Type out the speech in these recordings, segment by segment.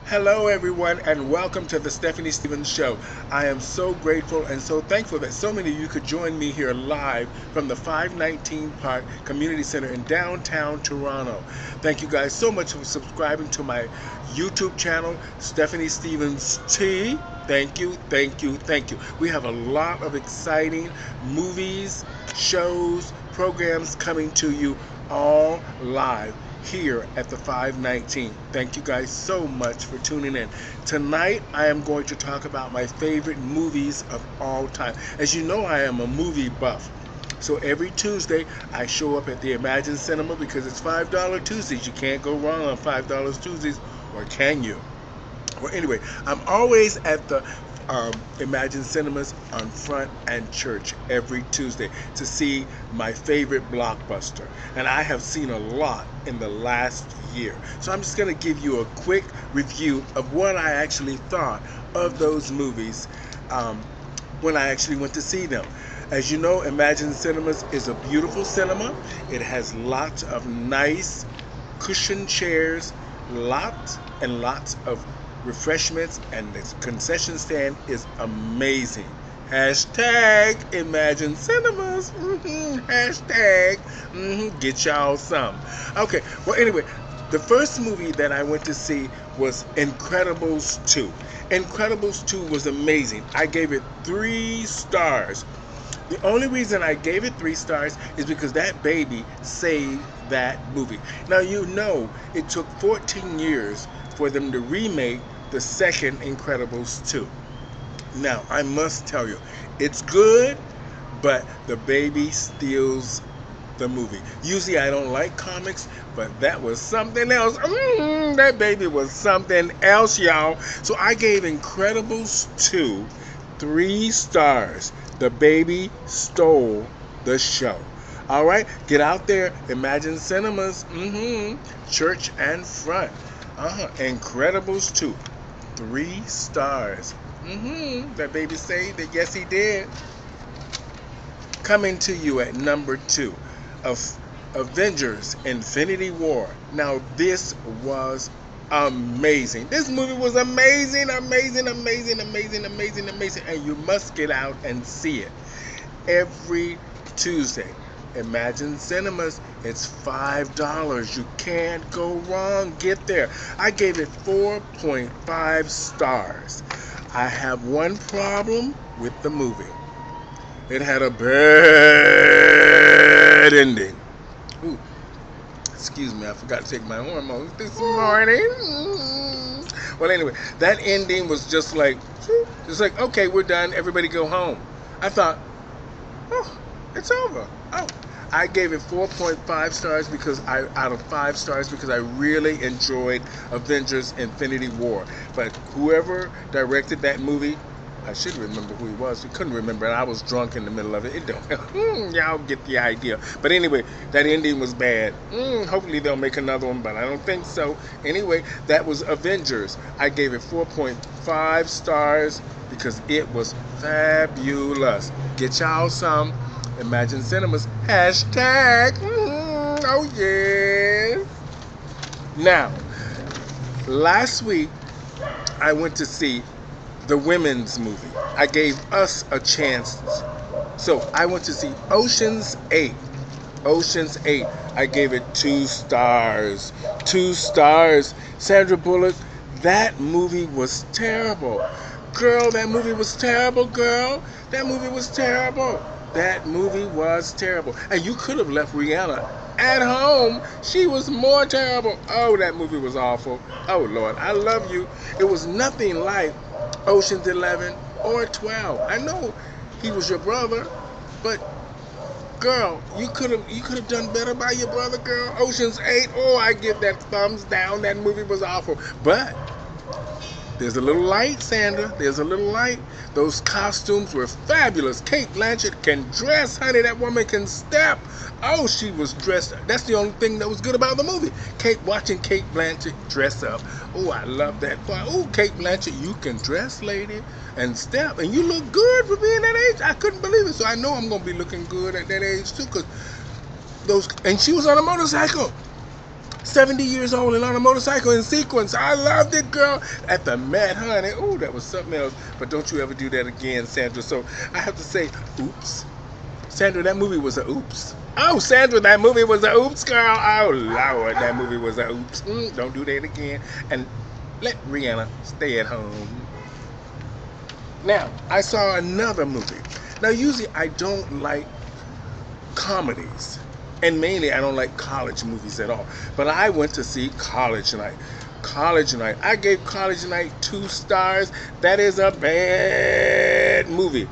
Hello, everyone, and welcome to the Stephanie Stevens Show. I am so grateful and so thankful that so many of you could join me here live from the 519 Park Community Center in downtown Toronto. Thank you guys so much for subscribing to my YouTube channel, Stephanie Stevens T. Thank you, thank you, thank you. We have a lot of exciting movies, shows, programs coming to you all live here at the 519. Thank you guys so much for tuning in. Tonight I am going to talk about my favorite movies of all time. As you know, I am a movie buff. So every Tuesday I show up at the Imagine Cinema because it's $5 Tuesdays. You can't go wrong on $5 Tuesdays, or can you? Well, anyway, I'm always at the Imagine Cinemas on Front and Church every Tuesday to see my favorite blockbuster. And I have seen a lot in the last year. So I'm just going to give you a quick review of what I actually thought of those movies when I actually went to see them. As you know, Imagine Cinemas is a beautiful cinema. It has lots of nice cushioned chairs, lots and lots of refreshments, and the concession stand is amazing. Hashtag Imagine Cinemas. Hashtag get y'all some. Okay, well, anyway, the first movie that I went to see was Incredibles 2. Incredibles 2 was amazing. I gave it 3 stars. The only reason I gave it 3 stars is because that baby saved that movie. Now, you know, it took 14 years for them to remake the second Incredibles 2. Now, I must tell you, it's good, but the baby steals the movie. Usually I don't like comics, but that was something else. That baby was something else, y'all. So I gave Incredibles 2 3 stars. The baby stole the show. All right, get out there, Imagine Cinemas, Church and Front. Incredibles 2, 3 stars. That baby saved it. Yes, he did. Coming to you at number 2, of Avengers: Infinity War. Now, this was amazing. This movie was amazing, amazing, amazing, amazing, amazing, amazing, and you must get out and see it every Tuesday. Imagine Cinemas, it's $5. You can't go wrong. Get there. I gave it 4.5 stars. I have one problem with the movie. It had a bad ending. Ooh, excuse me, I forgot to take my hormones this morning. Well, anyway, that ending was just like, okay, we're done. Everybody go home. I thought, oh, it's over. Oh, I gave it 4.5 stars because out of 5 stars, because I really enjoyed Avengers: Infinity War. But whoever directed that movie, I should remember who he was. We couldn't remember, and I was drunk in the middle of it. It don't. Y'all get the idea. But anyway, that ending was bad. Hopefully they'll make another one, but I don't think so. Anyway, that was Avengers. I gave it 4.5 stars because it was fabulous. Get y'all some. Imagine Cinemas. Hashtag. Oh, yeah. Now, last week, I went to see the women's movie. I gave us a chance. So, I went to see Ocean's 8. Ocean's 8. I gave it 2 stars. 2 stars. Sandra Bullock, that movie was terrible. Girl, that movie was terrible, girl. That movie was terrible. That movie was terrible. And you could have left Rihanna at home. She was more terrible. Oh, that movie was awful. Oh, Lord, I love you. It was nothing like Ocean's 11 or 12. I know he was your brother, but girl, you could have done better by your brother, girl. Ocean's 8. Oh, I give that thumbs down. That movie was awful. But there's a little light, Sandra. There's a little light. Those costumes were fabulous. Cate Blanchett can dress, honey. That woman can step. Oh, she was dressed. That's the only thing that was good about the movie. Watching Cate Blanchett dress up. Oh, I love that part. Oh, Cate Blanchett, you can dress, lady, and step. And you look good for being that age. I couldn't believe it. So I know I'm going to be looking good at that age, too. And she was on a motorcycle. 70 years old and on a motorcycle in sequence. I loved it, girl. At the Met, honey. Oh, that was something else. But don't you ever do that again, Sandra. So I have to say, oops. Sandra, that movie was a oops. Oh, Sandra, that movie was a oops, girl. Oh, Lord, that movie was a oops. Don't do that again. And let Rihanna stay at home. Now, I saw another movie. Now, usually I don't like comedies. And mainly I don't like college movies at all. But I went to see College Night. College Night. I gave College Night 2 stars. That is a bad movie.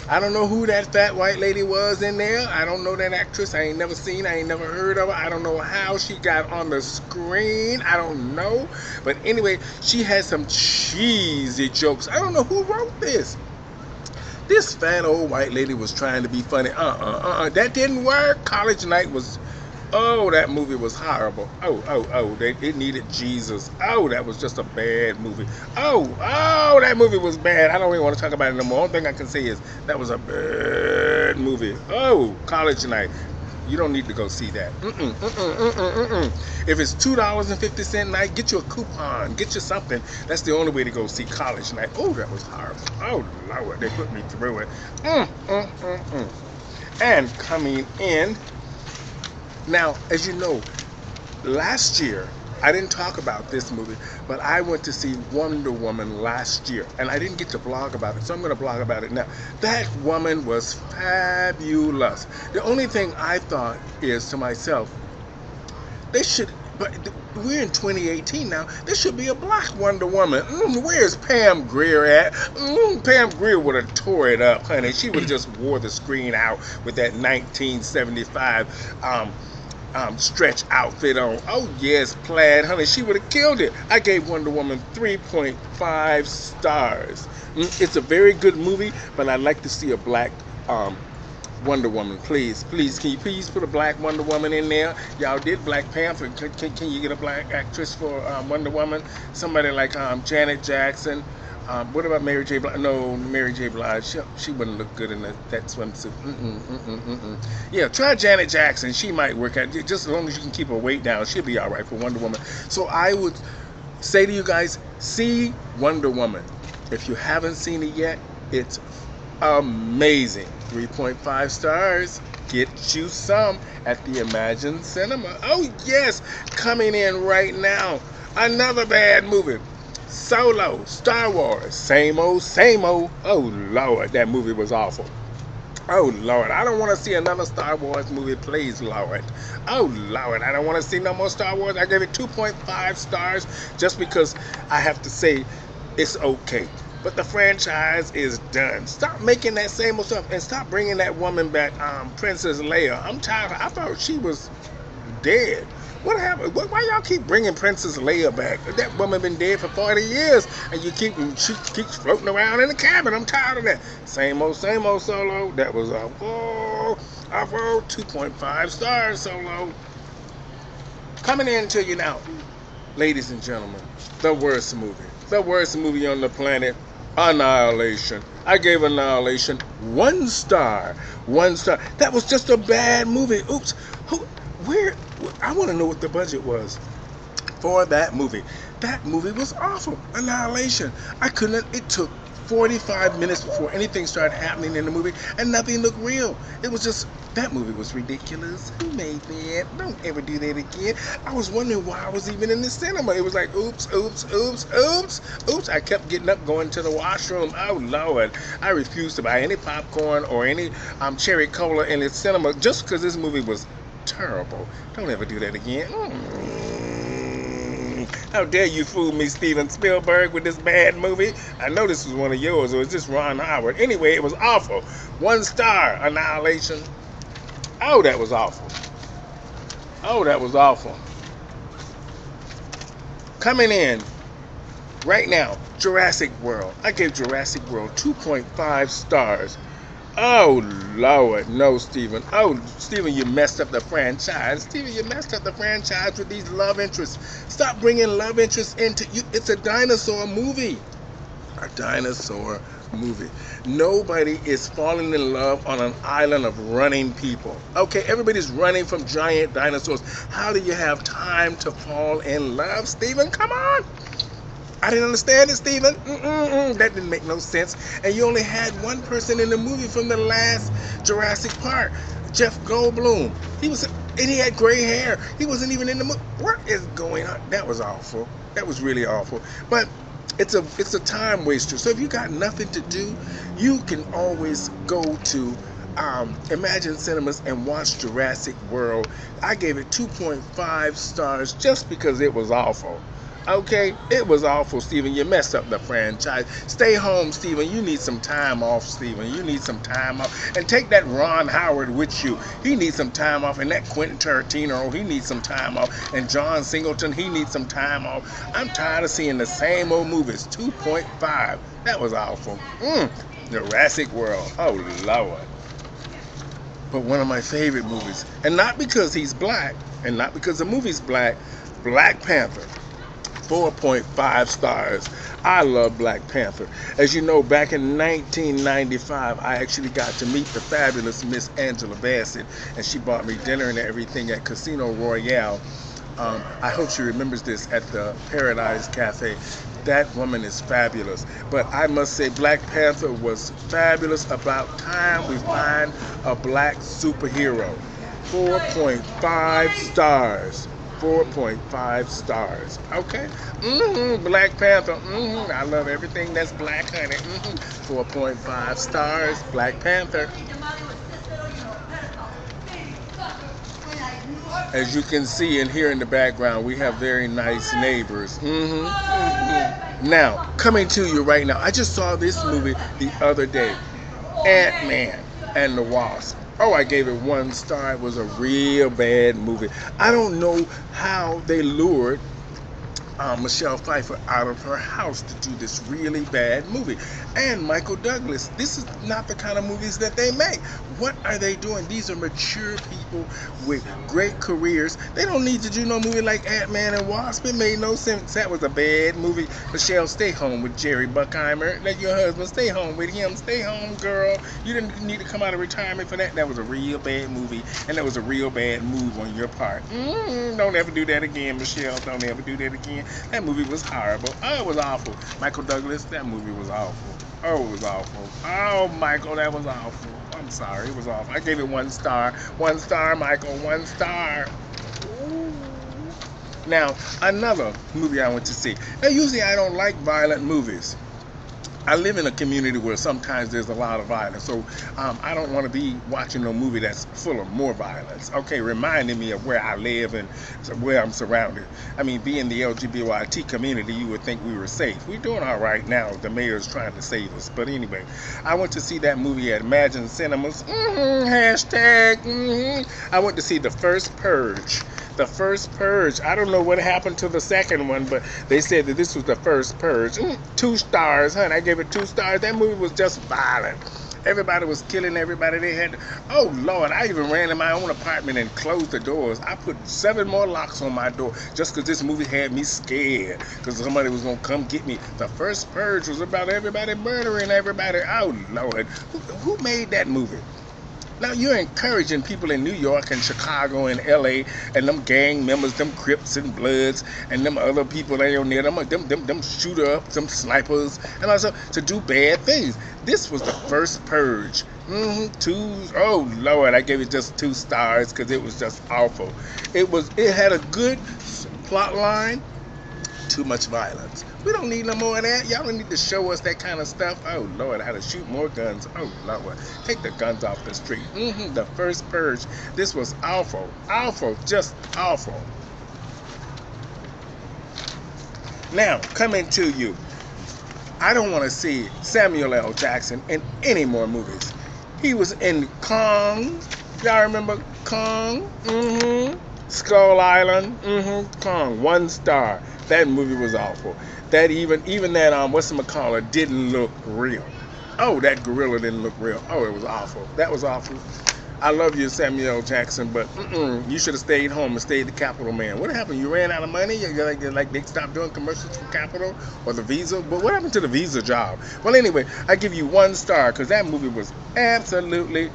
I don't know who that fat white lady was in there. I don't know that actress. I ain't never seen her. I ain't never heard of her. I don't know how she got on the screen. I don't know. But anyway, she had some cheesy jokes. I don't know who wrote this. This fat old white lady was trying to be funny. That didn't work. College Night was, oh, that movie was horrible. It needed Jesus. Oh, that was just a bad movie. Oh, that movie was bad. I don't even want to talk about it no more. Only thing I can say is that was a bad movie. Oh, College Night. You don't need to go see that. If it's $2.50 night, get you a coupon. Get you something. That's the only way to go see College Night. Oh, that was horrible. Oh, Lord, they put me through it. And coming in, now, as you know, last year, I didn't talk about this movie, but I went to see Wonder Woman last year, and I didn't get to blog about it, so I'm going to blog about it now. That woman was fabulous. The only thing I thought is to myself, they should, but we're in 2018 now, there should be a black Wonder Woman. Where's Pam Grier at? Pam Grier would have tore it up, honey. She would have just wore the screen out with that 1975 stretch outfit on. Oh yes, plaid, honey. She would have killed it. I gave Wonder Woman 3.5 stars. It's a very good movie, but I'd like to see a black Wonder Woman. Please, can you please put a black Wonder Woman in there? Y'all did Black Panther. Can you get a black actress for Wonder Woman? Somebody like Janet Jackson. What about Mary J. Blige? No, Mary J. Blige. She wouldn't look good in that swimsuit. Yeah, try Janet Jackson. She might work out. Just as long as you can keep her weight down, she'll be all right for Wonder Woman. So I would say to you guys, see Wonder Woman. If you haven't seen it yet, it's amazing. 3.5 stars. Get you some at the Imagine Cinema. Oh, yes. Coming in right now. Another bad movie. Solo, Star Wars, same old, same old. Oh, Lord, that movie was awful. Oh, Lord, I don't want to see another Star Wars movie, please, Lord. Oh, Lord, I don't want to see no more Star Wars. I gave it 2.5 stars just because I have to say it's okay. But the franchise is done. Stop making that same old stuff and stop bringing that woman back, Princess Leia. I'm tired. I thought she was dead. What happened? Why y'all keep bringing Princess Leia back? That woman been dead for 40 years, and she keeps floating around in the cabin. I'm tired of that. Same old Solo. That was a 2.5 stars Solo. Coming in to you now, ladies and gentlemen, the worst movie on the planet, Annihilation. I gave Annihilation 1 star. 1 star. That was just a bad movie. Oops. I want to know what the budget was for that movie. That movie was awful. Annihilation. It took 45 minutes before anything started happening in the movie, and nothing looked real. It was just, that movie was ridiculous. Who made that? Don't ever do that again. I was wondering why I was even in the cinema. It was like, oops. I kept getting up, going to the washroom. Oh, Lord. I refused to buy any popcorn or any cherry cola in the cinema just because this movie was terrible. Don't ever do that again. How dare you fool me, Steven Spielberg, with this bad movie? I know this was one of yours, or is this Ron Howard? Anyway, it was awful. 1 star, Annihilation. Oh, that was awful. Coming in right now, Jurassic World. I gave Jurassic World 2.5 stars. Oh, Lord, no, Steven. Oh, Steven, you messed up the franchise. Steven, you messed up the franchise with these love interests. Stop bringing love interests into you. It's a dinosaur movie. A dinosaur movie. Nobody is falling in love on an island of running people. Okay, everybody's running from giant dinosaurs. How do you have time to fall in love, Stephen? Come on. I didn't understand it, Stephen. That didn't make no sense. And you only had one person in the movie from the last Jurassic Park, Jeff Goldblum. And he had gray hair. He wasn't even in the movie. What is going on? That was awful. That was really awful. But it's a time waster. So if you got nothing to do, you can always go to Imagine Cinemas and watch Jurassic World. I gave it 2.5 stars just because it was awful. Okay, it was awful, Stephen. You messed up the franchise. Stay home, Stephen. You need some time off, Stephen. You need some time off. And take that Ron Howard with you. He needs some time off. And that Quentin Tarantino, he needs some time off. And John Singleton, he needs some time off. I'm tired of seeing the same old movies. 2.5. That was awful. Jurassic World. Oh, Lord. But one of my favorite movies. And not because he's black, and not because the movie's black, Black Panther. 4.5 stars. I love Black Panther. As you know, back in 1995, I actually got to meet the fabulous Miss Angela Bassett, and she bought me dinner and everything at Casino Royale. I hope she remembers this, at the Paradise Cafe. That woman is fabulous. But I must say, Black Panther was fabulous. About time we find a black superhero. 4.5 stars. 4.5 stars. Okay? Black Panther. I love everything that's black, honey. 4.5 stars. Black Panther. As you can see and hear in the background, we have very nice neighbors. Now, coming to you right now, I just saw this movie the other day. Ant-Man and the Wasp. Oh, I gave it 1 star. It was a real bad movie. I don't know how they lured Michelle Pfeiffer out of her house to do this really bad movie. And Michael Douglas. This is not the kind of movies that they make. What are they doing? These are mature people with great careers. They don't need to do no movie like Ant-Man and Wasp. It made no sense. That was a bad movie. Michelle, stay home with Jerry Bruckheimer. Let your husband stay home with him. Stay home, girl. You didn't need to come out of retirement for that. That was a real bad movie. And that was a real bad move on your part. Don't ever do that again, Michelle. Don't ever do that again. That movie was horrible. Oh, it was awful. Michael Douglas, that movie was awful. Oh, it was awful. Oh, Michael, that was awful. I'm sorry, it was awful. I gave it 1 star. 1 star, Michael, 1 star. Ooh. Now, another movie I went to see. Now, usually I don't like violent movies. I live in a community where sometimes there's a lot of violence, so I don't want to be watching a movie that's full of more violence. Okay, reminding me of where I live and where I'm surrounded. I mean, being the LGBT community, you would think we were safe. We're doing all right now. The mayor's trying to save us. But anyway, I went to see that movie at Imagine Cinemas. Hashtag. I went to see The First Purge. The First Purge. I don't know what happened to the second one, but they said that this was The First Purge. 2 stars, honey. I gave it 2 stars. That movie was just violent. Everybody was killing everybody. They had, oh Lord, I even ran in my own apartment and closed the doors. I put 7 more locks on my door just because this movie had me scared, because somebody was going to come get me. The First Purge was about everybody murdering everybody. Oh Lord, who made that movie? Now you're encouraging people in New York and Chicago and LA and them gang members, them Crips and Bloods and them other people that are near them shooter ups, them snipers and also to do bad things. This was The First Purge. 2. Oh Lord, I gave it just 2 stars because it was just awful. It had a good plot line. Too much violence. We don't need no more of that. Y'all don't need to show us that kind of stuff. Oh Lord, how to shoot more guns. Oh Lord, take the guns off the street. The First Purge. This was awful. Awful. Just awful. Now, coming to you. I don't want to see Samuel L. Jackson in any more movies. He was in Kong. Y'all remember Kong? Skull Island. Kong. 1 star. That movie was awful. That even that whatchamacallit didn't look real. Oh, that gorilla didn't look real. Oh, it was awful. That was awful. I love you, Samuel L. Jackson, but you should have stayed home and stayed the Capital Man. What happened? You ran out of money? Like they stopped doing commercials for Capital or the Visa? But what happened to the Visa job? Well, anyway, I give you 1 star because that movie was absolutely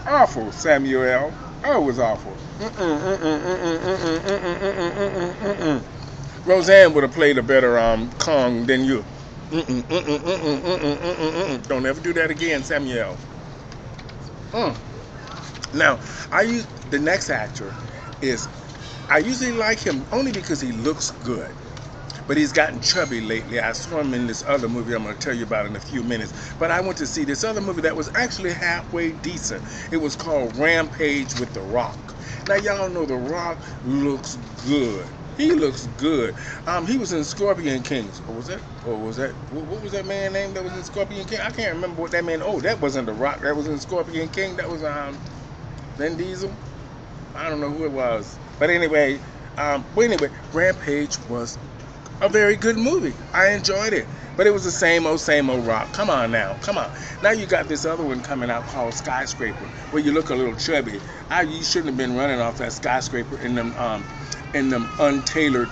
awful, Samuel. Oh, it was awful. Roseanne would have played a better Kong than you. Don't ever do that again, Samuel. Mm. Now, the next actor is I usually like him only because he looks good. But he's gotten chubby lately. I saw him in this other movie I'm going to tell you about in a few minutes. But I went to see this other movie that was actually halfway decent. It was called Rampage with The Rock. Now, y'all know The Rock looks good. He looks good. He was in Scorpion Kings. What was that? What was that man name that was in Scorpion King? I can't remember what that man. Oh, that wasn't The Rock. That was in Scorpion King. That was Vin Diesel. I don't know who it was. But anyway, Rampage was a very good movie. I enjoyed it. But it was the same old Rock. Come on now. Come on. Now you got this other one coming out called Skyscraper, where you look a little chubby. You shouldn't have been running off that skyscraper in them untailored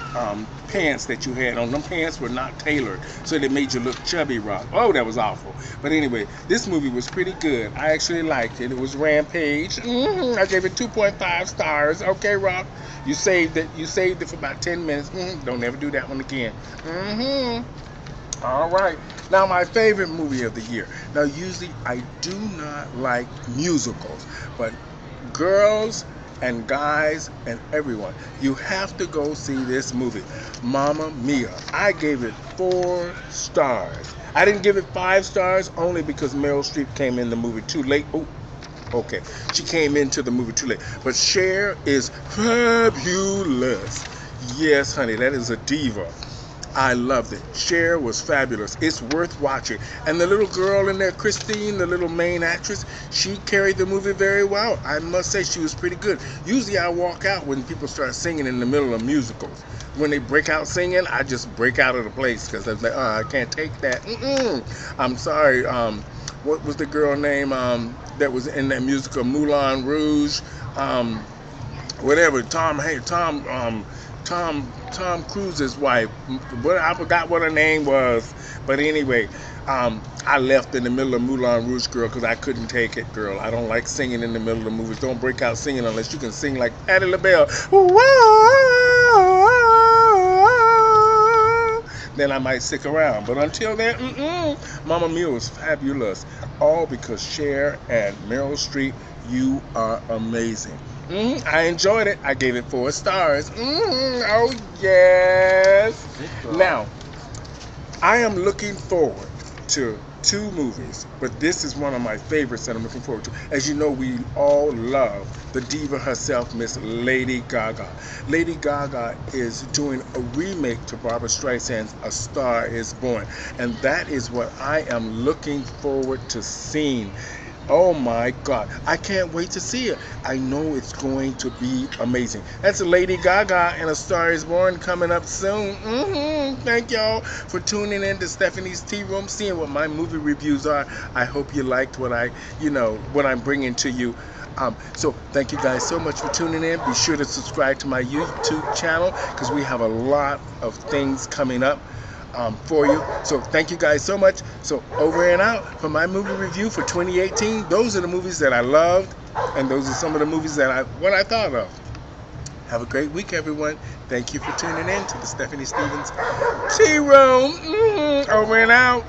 pants that you had on. Them pants were not tailored, so they made you look chubby, Rock. Oh, that was awful. But anyway, this movie was pretty good. I actually liked it. It was Rampage. I gave it 2.5 stars. Okay, Rock. You saved it. You saved it for about 10 minutes. Don't ever do that one again. All right. Now, my favorite movie of the year. Now, usually I do not like musicals, but girls and guys and everyone, you have to go see this movie, Mamma Mia. I gave it 4 stars. I didn't give it 5 stars only because Meryl Streep came in the movie too late. Oh, okay. She came into the movie too late. But Cher is fabulous. Yes, honey, that is a diva. I loved it. Cher was fabulous. It's worth watching. And the little girl in there, Christine, the little main actress, she carried the movie very well. I must say she was pretty good. Usually I walk out when people start singing in the middle of musicals. When they break out singing, I just break out of the place because I'm like, I can't take that. I'm sorry. What was the girl name that was in that musical, Moulin Rouge? Whatever. Tom Cruise's wife. I forgot what her name was. But anyway, I left in the middle of Moulin Rouge, girl, because I couldn't take it, girl. I don't like singing in the middle of the movies. Don't break out singing unless you can sing like Patti LaBelle. Then I might stick around. But until then, Mamma Mia was fabulous. All because Cher and Meryl Streep, you are amazing. I enjoyed it. I gave it 4 stars. Oh, yes. Now, I am looking forward to 2 movies, but this is one of my favorites that I'm looking forward to. As you know, we all love the diva herself, Miss Lady Gaga. Lady Gaga is doing a remake to Barbra Streisand's A Star Is Born, and that is what I am looking forward to seeing. Oh my God, I can't wait to see it. I know it's going to be amazing. That's Lady Gaga and A Star Is Born coming up soon. Thank y'all for tuning in to Stephanie's Tea Room, seeing what my movie reviews are. I hope you liked what what I'm bringing to you. So thank you guys so much for tuning in. Be sure to subscribe to my YouTube channel because we have a lot of things coming up for you. So thank you guys so much. So over and out for my movie review for 2018. Those are the movies that I loved, and those are some of the movies that I thought of. Have a great week, everyone. Thank you for tuning in to the Stephanie Stevens Tea Room. Over and out.